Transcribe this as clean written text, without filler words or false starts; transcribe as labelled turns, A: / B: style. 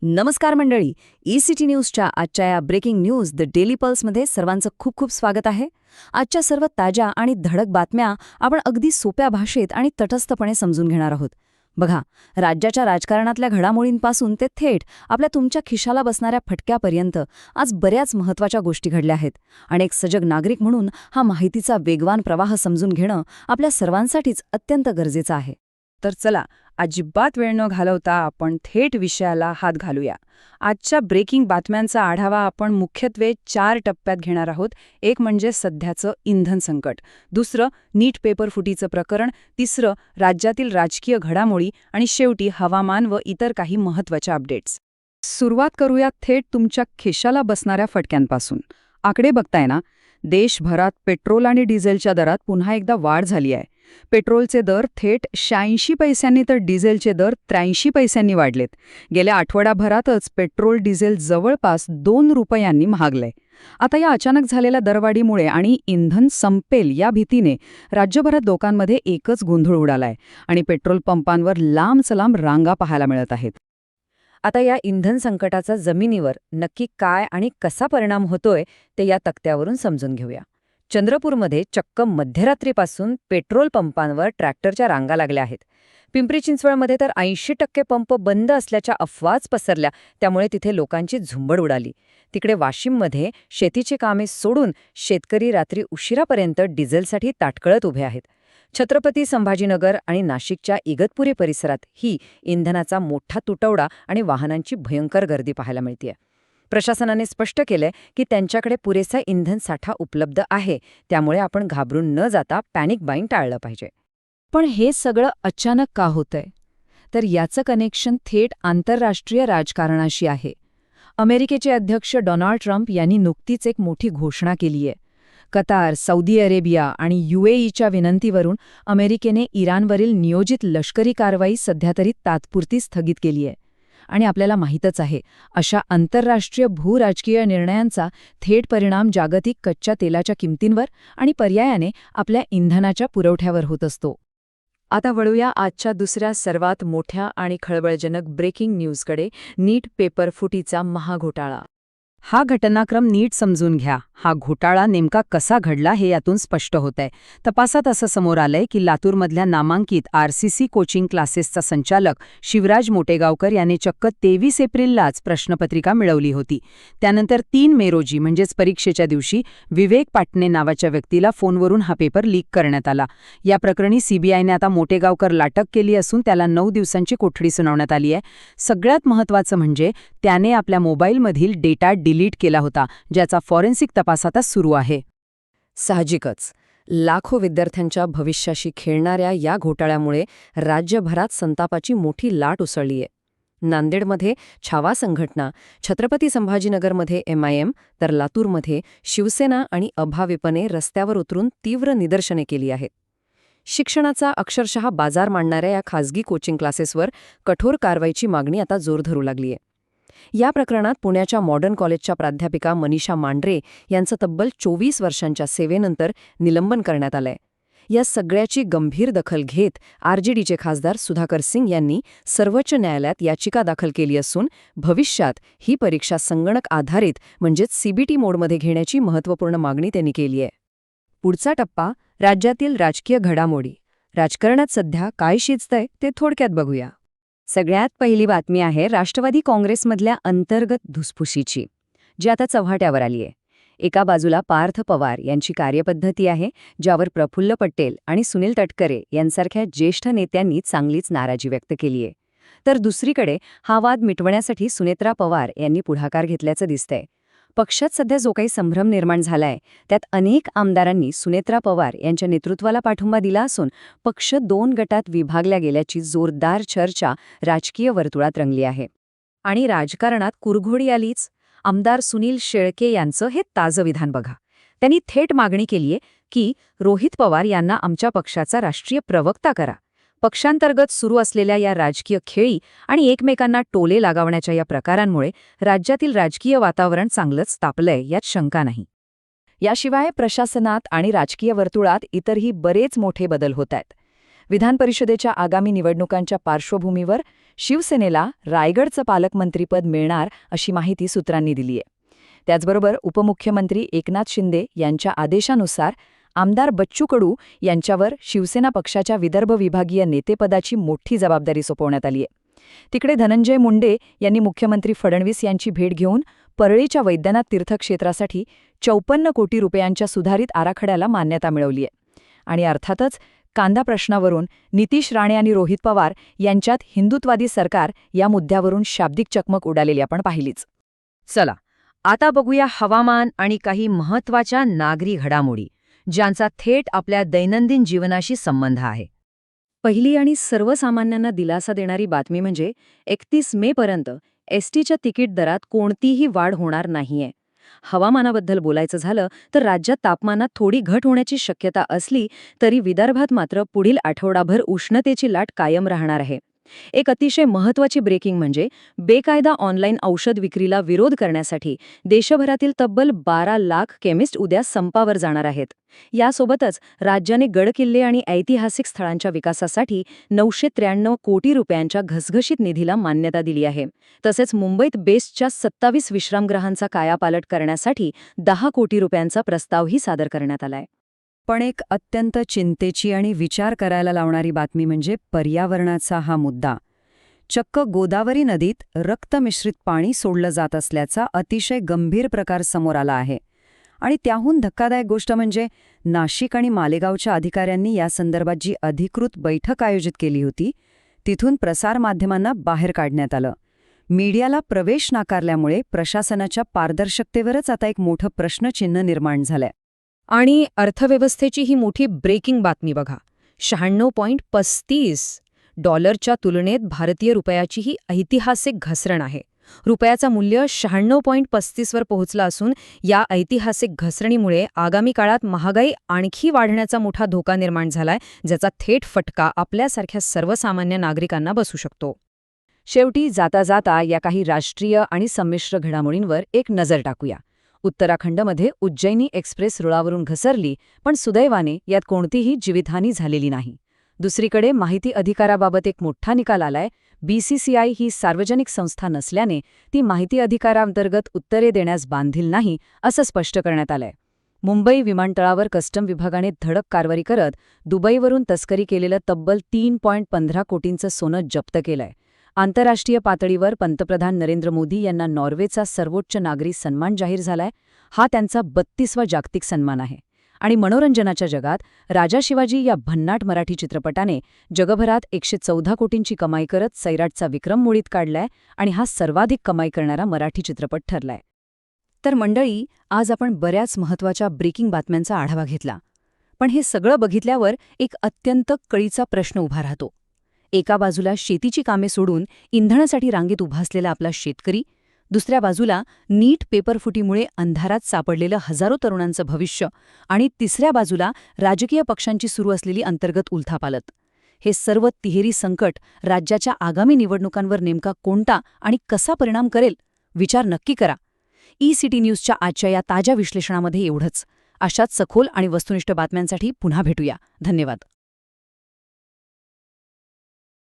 A: नमस्कार मंडळी. ECT न्यूजच्या आजच्या या ब्रेकिंग न्यूज द डेली पल्समध्ये सर्वांचं खूप खूप स्वागत आहे. आजच्या सर्व ताज्या आणि धडक बातम्या आपण अगदी सोप्या भाषेत आणि तटस्थपणे समजून घेणार आहोत. बघा, राज्याच्या राजकारणातल्या घडामोडींपासून ते थेट आपल्या तुमच्या खिशाला बसणाऱ्या फटक्यापर्यंत आज बऱ्याच महत्त्वाच्या गोष्टी घडल्या आहेत. आणि एक सजग नागरिक म्हणून हा माहितीचा वेगवान प्रवाह समजून घेणं आपल्या सर्वांसाठीच अत्यंत गरजेचं आहे.
B: तर चला, अजिबात वेळ न घालवता आपण थेट विषयाला हात घालूया. आजच्या ब्रेकिंग बातम्यांचा आढावा आपण मुख्यत्वे 4 टप्प्यात घेणार आहोत. एक म्हणजे सध्याचं इंधन संकट, दुसरं नीट पेपर फुटीचं प्रकरण, तिसरं राज्यातील राजकीय घडामोडी आणि शेवटी हवामान व इतर काही महत्त्वाच्या अपडेट्स. सुरुवात करूया थेट तुमच्या खिशाला बसणाऱ्या फटक्यांपासून. आकडे बघताय ना, देशभरात पेट्रोल आणि डिझेलच्या दरात पुन्हा एकदा वाढ झाली आहे. पेट्रोलचे दर थेट 86 पैशांनी तर डिझेलचे दर 83 पैशांनी वाढलेत. गेल्या आठवड्याभरातच पेट्रोल डिझेल जवळपास 2 रुपयांनी महागलंय. आता या अचानक झालेल्या दरवाढीमुळे आणि इंधन संपेल या भीतीने राज्यभरात लोकांमध्ये एकच गोंधळ उडालाय आणि पेट्रोल पंपांवर लांबच रांगा पाहायला मिळत आहेत.
A: आता या इंधन संकटाचा जमिनीवर नक्की काय आणि कसा परिणाम होतोय ते या तक्त्यावरून समजून घेऊया. चंद्रपूरमध्ये चक्क मध्यरात्रीपासून पेट्रोल पंपांवर ट्रॅक्टरच्या रांगा लागल्या आहेत. पिंपरी चिंचवडमध्ये तर 80% पंप बंद असल्याच्या अफवाच पसरल्या, त्यामुळे तिथे लोकांची झुंबड उडाली. तिकडे वाशिममध्ये शेतीची कामे सोडून शेतकरी रात्री उशिरापर्यंत डिझेलसाठी ताटकळत उभे आहेत. छत्रपती संभाजीनगर आणि नाशिकच्या इगतपुरी परिसरात ही इंधनाचा मोठा तुटवडा आणि वाहनांची भयंकर गर्दी पाहायला मिळतेय. प्रशासनाने स्पष्ट केलंय की त्यांच्याकडे पुरेसा इंधन साठा उपलब्ध आहे, त्यामुळे आपण घाबरून न जाता पॅनिक बाईंग टाळलं पाहिजे. पण हे सगळं अचानक का होतंय? तर याचं कनेक्शन थेट आंतरराष्ट्रीय राजकारणाशी आहे. अमेरिकेचे अध्यक्ष डोनाल्ड ट्रम्प यांनी नुकतीच एक मोठी घोषणा केली आहे. कतार, सौदी अरेबिया आणि UAEच्या विनंतीवरून अमेरिकेने इराणवरील नियोजित लष्करी कारवाई सध्या तरी तात्पुरती स्थगित केली आहे. आणि आपल्याला माहीतच आहे, अशा आंतरराष्ट्रीय भूराजकीय निर्णयांचा थेट परिणाम जागतिक कच्च्या तेलाच्या किमतींवर आणि पर्यायाने आपल्या इंधनाच्या पुरवठ्यावर होत असतो. आता वळूया आजच्या दुसऱ्या सर्वात मोठ्या आणि खळबळजनक ब्रेकिंग न्यूजकडे, नीट पेपर फुटीचा महाघोटाळा. हा घटनाक्रम नीट समजून घ्या. हा घोटाळा नेमका कसा घडला हे यातून स्पष्ट होतंय. तपासात असं समोर आलंय की लातूरमधल्या नामांकित RCC कोचिंग क्लासेसचा संचालक शिवराज मोटेगावकर याने चक्क 23 एप्रिललाच प्रश्नपत्रिका मिळवली होती. त्यानंतर 3 मे रोजी म्हणजेच परीक्षेच्या दिवशी विवेक पाटणे नावाच्या व्यक्तीला फोनवरून हा पेपर लीक करण्यात आला. या प्रकरणी CBIने आता मोटेगावकरला अटक केली असून त्याला 9 दिवसांची कोठडी सुनावण्यात आली आहे. सगळ्यात महत्त्वाचं म्हणजे त्याने आपल्या मोबाईलमधील डेटा डिलीट केला होता, ज्याचा फॉरेन्सिक तपास आता सुरू आहे. साहजिकच, लाखो विद्यार्थ्यांच्या भविष्याशी खेळणाऱ्या या घोटाळ्यामुळे राज्यभरात संतापाची मोठी लाट उसळली आहे. नांदेडमध्ये छावा संघटना, छत्रपती संभाजीनगरमध्ये MIM, तर लातूरमध्ये शिवसेना आणि अभाविपने रस्त्यावर उतरून तीव्र निदर्शने केली आहेत. शिक्षणाचा अक्षरशः बाजार मांडणाऱ्या या खासगी कोचिंग क्लासेसवर कठोर कारवाईची मागणी आता जोर धरू लागली आहे. या प्रकरणात पुण्याच्या मॉडर्न कॉलेजच्या प्राध्यापिका मनीषा मांढरे यांचं तब्बल 24 वर्षांच्या सेवेनंतर निलंबन करण्यात आलंय. या सगळ्याची गंभीर दखल घेत RJDचे खासदार सुधाकर सिंग यांनी सर्वोच्च न्यायालयात याचिका दाखल केली असून भविष्यात ही परीक्षा संगणक आधारित म्हणजेच CBT मोडमध्ये घेण्याची महत्त्वपूर्ण मागणी त्यांनी केली आहे. पुढचा टप्पा, राज्यातील राजकीय घडामोडी. राजकारणात सध्या काय शिजतंय ते थोडक्यात बघूया. सगळ्यात पहिली बातमी आहे राष्ट्रवादी काँग्रेसमधल्या अंतर्गत धुसफुशीची, जी आता चव्हाट्यावर आली आहे. एका बाजूला पार्थ पवार यांची कार्यपद्धती आहे, ज्यावर प्रफुल्ल पटेल आणि सुनील तटकरे यांसारख्या ज्येष्ठ नेत्यांनी चांगलीच नाराजी व्यक्त केली आहे. तर दुसरीकडे हा वाद मिटवण्यासाठी सुनेत्रा पवार यांनी पुढाकार घेतल्याचं दिसतंय. पक्षात सध्या जो काही संभ्रम निर्माण झालाय, त्यात अनेक आमदारांनी सुनेत्रा पवार यांच्या नेतृत्वाला पाठिंबा दिला असून पक्ष 2 गटात विभागल्या गेल्याची जोरदार चर्चा राजकीय वर्तुळात रंगली आहे. आणि राजकारणात कुरघोडी आलीच. आमदार सुनील शेळके यांचं हे ताजं विधान बघा. त्यांनी थेट मागणी केलीये की रोहित पवार यांना आमच्या पक्षाचा राष्ट्रीय प्रवक्ता करा. पक्षांतर्गत सुरू असलेल्या या राजकीय खेळी आणि एकमेकांना टोले लगावण्याच्या या प्रकारांमुळे राज्यातील राजकीय वातावरण चांगलंच तापलंय, यात शंका नाही. याशिवाय प्रशासनात आणि राजकीय वर्तुळात इतरही बरेच मोठे बदल होत आहेत. विधान परिषदेच्या आगामी निवडणुकांच्या पार्श्वभूमीवर शिवसेनेला रायगडचं पालकमंत्रीपद मिळणार अशी माहिती सूत्रांनी दिलीय. त्याचबरोबर उपमुख्यमंत्री एकनाथ शिंदे यांच्या आदेशानुसार आमदार बच्चू कडू यांच्यावर शिवसेना पक्षाच्या विदर्भ विभागीय नेतेपदाची मोठी जबाबदारी सोपवण्यात आलीय. तिकडे धनंजय मुंडे यांनी मुख्यमंत्री फडणवीस यांची भेट घेऊन परळीच्या वैद्यनाथ तीर्थक्षेत्रासाठी 54 कोटी रुपयांच्या सुधारित आराखड्याला मान्यता मिळवलीय. आणि अर्थातच कांदा प्रश्नावरून नितीश राणे आणि रोहित पवार यांच्यात हिंदुत्वादी सरकार या मुद्द्यावरून शाब्दिक चकमक उडालेली आपण पाहिलीच. चला आता बघूया हवामान आणि काही महत्त्वाच्या नागरी घडामोडी ज्यांचा थेट आपल्या दैनंदिन जीवनाशी संबंध आहे. पहिली आणि सर्वसामान्यांना दिलासा देणारी बातमी म्हणजे 31 मेपर्यंत एसटीच्या तिकीट दरात कोणतीही वाढ होणार नाहीये. हवामानाबद्दल बोलायचं झालं तर राज्यात तापमानात थोडी घट होण्याची शक्यता असली तरी विदर्भात मात्र पुढील आठवडाभर उष्णतेची लाट कायम राहणार आहे. एक अतिशय महत्त्वाची ब्रेकिंग म्हणजे बेकायदा ऑनलाईन औषध विक्रीला विरोध करण्यासाठी देशभरातील तब्बल 12 लाख केमिस्ट उद्या संपावर जाणार आहेत. यासोबतच राज्याने गडकिल्ले आणि ऐतिहासिक स्थळांच्या विकासासाठी 993 कोटी रुपयांच्या घसघशीत निधीला मान्यता दिली आहे. तसेच मुंबईत बेस्टच्या 27 विश्रामगृहांचा कायापालट करण्यासाठी 10 कोटी रुपयांचा प्रस्तावही सादर करण्यात आलाय.
B: पण एक अत्यंत चिंतेची आणि विचार करायला लावणारी बातमी म्हणजे पर्यावरणाचा हा मुद्दा. चक्क गोदावरी नदीत रक्तमिश्रित पाणी सोडलं जात असल्याचा अतिशय गंभीर प्रकार समोर आला आहे. आणि त्याहून धक्कादायक गोष्ट म्हणजे नाशिक आणि मालेगावच्या अधिकाऱ्यांनी यासंदर्भात जी अधिकृत बैठक आयोजित केली होती तिथून प्रसारमाध्यमांना बाहेर काढण्यात आलं. मीडियाला प्रवेश नाकारल्यामुळे प्रशासनाच्या पारदर्शकतेवरच आता एक मोठं प्रश्नचिन्ह निर्माण झालंय.
C: आणि अर्थव्यवस्थेची ही मोठी ब्रेकिंग बातमी बघा. 96.35 डॉलरच्या तुलनेत भारतीय रुपयाची ही ऐतिहासिक घसरण आहे. रुपयाचं मूल्य 96.35 वर पोहोचलं असून या ऐतिहासिक घसरणीमुळे आगामी काळात महागाई आणखी वाढण्याचा मोठा धोका निर्माण झालाय, ज्याचा थेट फटका आपल्यासारख्या सर्वसामान्य नागरिकांना बसू शकतो.
A: शेवटी जाता जाता या काही राष्ट्रीय आणि संमिश्र घडामोडींवर एक नजर टाकूया. उत्तराखंडमध्ये उज्जैनी एक्सप्रेस रुळावरून घसरली, पण सुदैवाने यात कोणतीही जीवितहानी झालेली नाही. दुसरीकडे माहिती अधिकाराबाबत एक मोठा निकाल आलाय. BCCI ही सार्वजनिक संस्था नसल्याने ती माहिती अधिकारांतर्गत उत्तरे देण्यास बांधील नाही, असं स्पष्ट करण्यात आलंय. मुंबई विमानतळावर कस्टम विभागाने धडक कारवाई करत दुबईवरून तस्करी केलेलं तब्बल 3.15 कोटींचं सोनं जप्त केलंय. आंतरराष्ट्रीय पातळीवर पंतप्रधान नरेंद्र मोदी यांना नॉर्वेचा सर्वोच्च नागरी सन्मान जाहीर झालाय. हा त्यांचा 32वा जागतिक सन्मान आहे. आणि मनोरंजनाच्या जगात राजा शिवाजी या भन्नाट मराठी चित्रपटाने जगभरात 114 कोटींची कमाई करत सैराटचा विक्रम मोडीत काढलाय आणि हा सर्वाधिक कमाई करणारा मराठी चित्रपट ठरलाय. तर मंडळी, आज आपण बऱ्याच महत्त्वाच्या ब्रेकिंग बातम्यांचा आढावा घेतला. पण हे सगळं बघितल्यावर एक अत्यंत कळीचा प्रश्न उभा राहतो. एका बाजूला शेतीची कामे सोडून इंधनासाठी रांगेत उभा असलेला आपला शेतकरी, दुसऱ्या बाजूला नीट पेपरफुटीमुळे अंधारात सापडलेलं हजारो तरुणांचं भविष्य आणि तिसऱ्या बाजूला राजकीय पक्षांची सुरू असलेली अंतर्गत उलथापालत. हे सर्व तिहेरी संकट राज्याच्या आगामी निवडणुकांवर नेमका कोणता आणि कसा परिणाम करेल, विचार नक्की करा. ECT न्यूजच्या आजच्या या ताज्या विश्लेषणामध्ये एवढंच. अशाच सखोल आणि वस्तुनिष्ठ बातम्यांसाठी पुन्हा भेटूया. धन्यवाद.